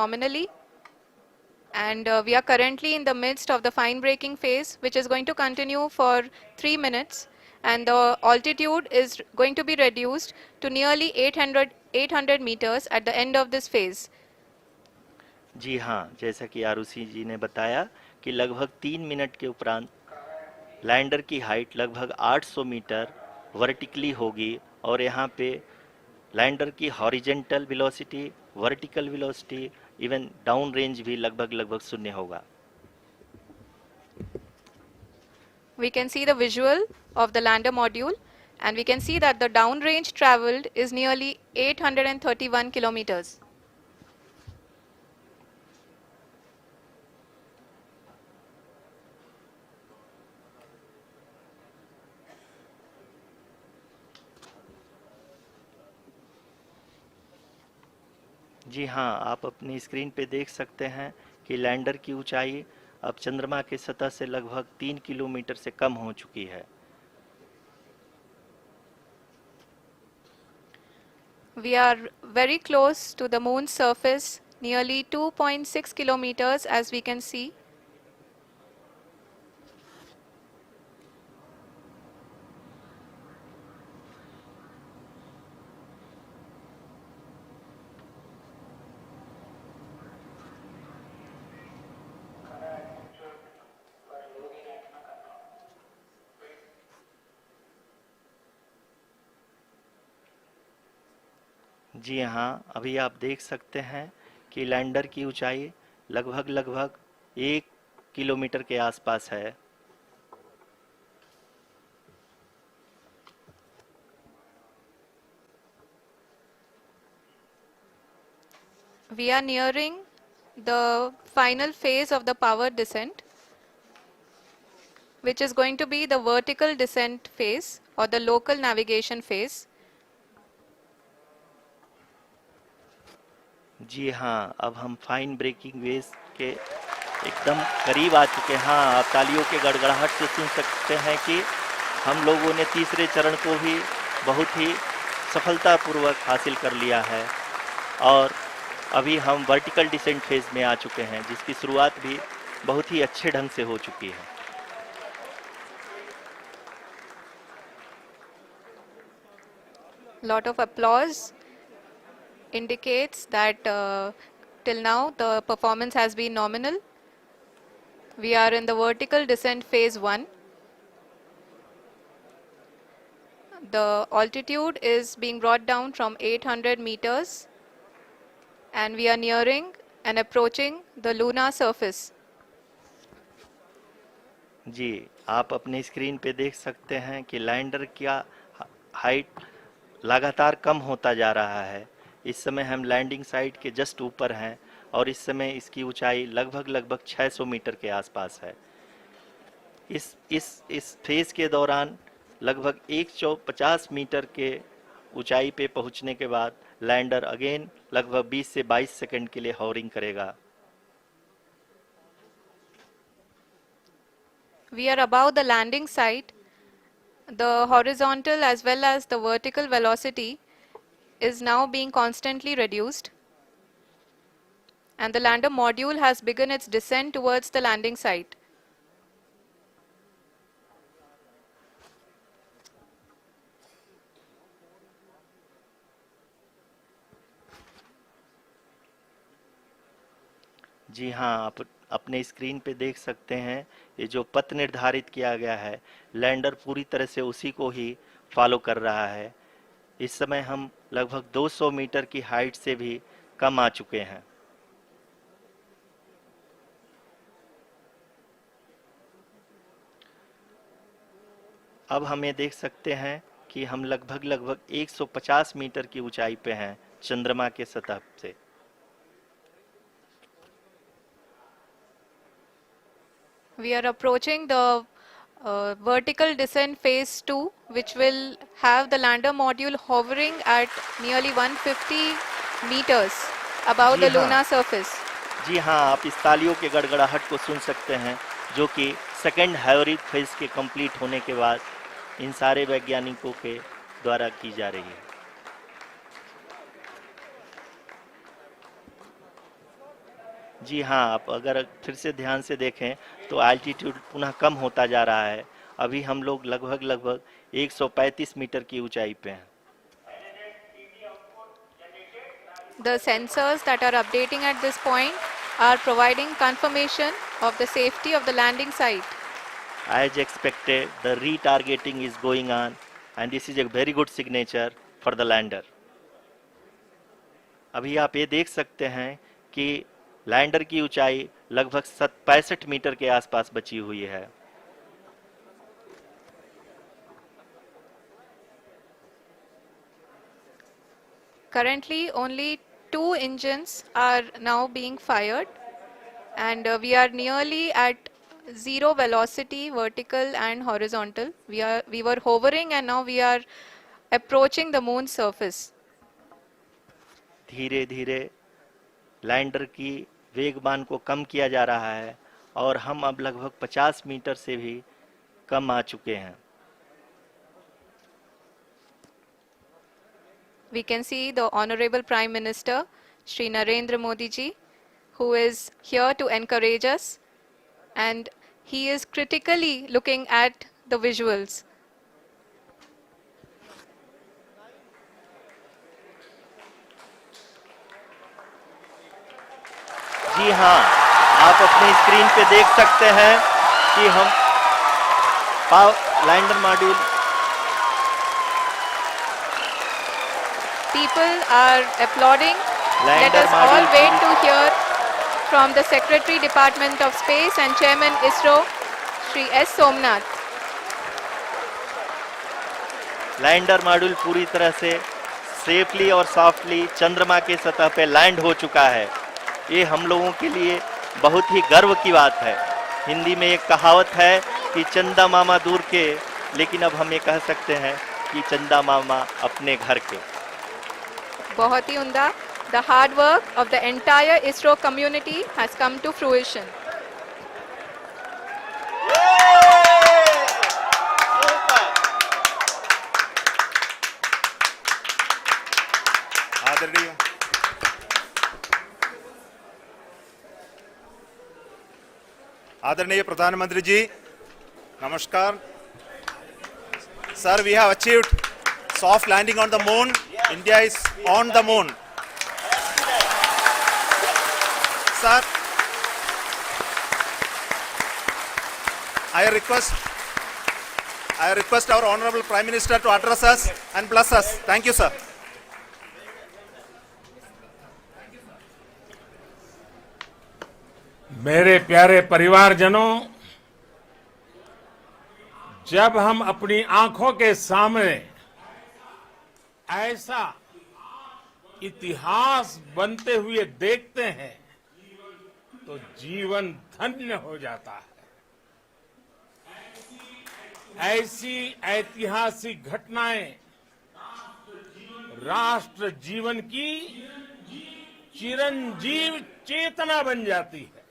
nominally, and we are currently in the midst of the fine braking phase, which is going to continue for 3 minutes, and the altitude is going to be reduced to nearly 800 meters at the end of this phase. जी हाँ, जैसा कि आरुषि जी ने बताया कि लगभग 3 minute के उपरांत lander की हाइट लगभग 800 मीटर वर्टिकली होगी और यहाँ पे लैंडर की horizontal velocity, vertical velocity, even down range भी लगभग शून्य होगा। We can see the visual of the lander module, and we can see that the downrange traveled is nearly 831 kilometers. जी हाँ, आप अपनी स्क्रीन पे देख सकते हैं कि लैंडर की ऊंचाई अब चंद्रमा की सतह से लगभग 3 किलोमीटर से कम हो चुकी है। We are very close to the moon's surface, nearly 2.6 kilometers as we can see. जी हाँ, अभी आप देख सकते हैं कि लैंडर की ऊंचाई लगभग 1 किलोमीटर के आसपास है। We are nearing the final phase of the power descent, which is going to be the vertical descent phase or the local navigation phase. जी हाँ, अब हम फाइन ब्रेकिंग वेव के एकदम करीब आ चुके हैं। हाँ, आप तालियों के गड़गड़ाहट से सुन सकते हैं कि हम लोगों ने तीसरे चरण को भी बहुत ही सफलतापूर्वक हासिल कर लिया है और अभी हम वर्टिकल डिसेंट फेज में आ चुके हैं, जिसकी शुरुआत भी बहुत ही अच्छे ढंग से हो चुकी है। Lot of applause indicates that till now the performance has been nominal. We are in the vertical descent phase 1. The altitude is being brought down from 800 meters, and we are nearing and approaching the lunar surface. जी, आप अपने screen पे देख सकते हैं कि lander का height लगातार कम होता जा रहा है। इस समय हम लैंडिंग साइट के जस्ट ऊपर हैं और इस समय इसकी ऊंचाई लगभग 600 मीटर के आसपास है। इस फेज के दौरान लगभग 150 मीटर के ऊंचाई पे पहुंचने के बाद लैंडर अगेन लगभग 20 से 22 सेकंड के लिए हॉवरिंग करेगा। We are above the landing site. The horizontal as well as the vertical velocity is now being constantly reduced, and the lander module has begun its descent towards the landing site. जी हाँ, आप अपने screen पे देख सकते हैं ये जो पथ निर्धारित किया गया है, लैंडर पूरी तरह से उसी को ही फॉलो कर रहा है। इस समय हम लगभग 200 मीटर की हाइट से भी कम आ चुके हैं। अब हमें देख सकते हैं कि हम लगभग 150 मीटर की ऊंचाई पे हैं चंद्रमा के सतह से। We are approaching the vertical descent phase 2, which will have the lander module hovering at nearly 150 meters above ji the हाँ, lunar surface. जी हाँ, आप इस तालियों के गड़गड़ाहट को सुन सकते हैं, जो कि सेकेंड हाइब्रिड फेज के कंप्लीट होने के बाद इन सारे वैज्ञानिकों के द्वारा की जा रही है। जी हाँ, आप अगर फिर से ध्यान से देखें तो एल्टीट्यूड पुनः कम होता जा रहा है। अभी हम लोग लगभग 135 मीटर की ऊंचाई पे हैं। The sensors that are updating at this point are providing confirmation of the safety of the landing site. As expected, the retargeting is going on, and this is a very good signature for the lander. अभी आप ये देख सकते हैं कि lander की ऊंचाई लगभग 65 मीटर के आसपास बची हुई है। Currently, only 2 engines are now being fired, and we are nearly at zero velocity, vertical and horizontal. We were hovering, and now we are approaching the moon's surface. धीरे धीरे लैंडर की वेगमान को कम किया जा रहा है और हम अब लगभग 50 मीटर से भी कम आ चुके हैं। We can see the Honorable Prime Minister, Shri Narendra Modi ji, who is here to encourage us, and he is critically looking at the visuals. जी हाँ, आप अपनी स्क्रीन पे देख सकते हैं कि हम lander module People are applauding. Let lander us all module wait to hear from the Secretary Department of Space and Chairman ISRO, Shri S. Somnath. Lander module पूरी तरह से सेफली और सॉफ्टली चंद्रमा के सतह पे लैंड हो चुका है। ये हम लोगों के लिए बहुत ही गर्व की बात है। हिंदी में एक कहावत है कि चंदा मामा दूर के, लेकिन अब हम ये कह सकते हैं कि चंदा मामा अपने घर के। बहुत ही उम्दा. The hard work of the entire ISRO community has come to fruition. आदरणीय आदरणीय प्रधानमंत्री जी, नमस्कार sir. We have achieved soft landing on the moon. India is on the moon. Sir, I request our Honorable Prime Minister to address us and bless us. Thank you, sir. मेरे प्यारे परिवारजनों, जब हम अपनी आंखों के सामने ऐसा इतिहास बनते हुए देखते हैं तो जीवन धन्य हो जाता है। ऐसी ऐतिहासिक घटनाएं राष्ट्र जीवन की चिरंजीव चेतना बन जाती है।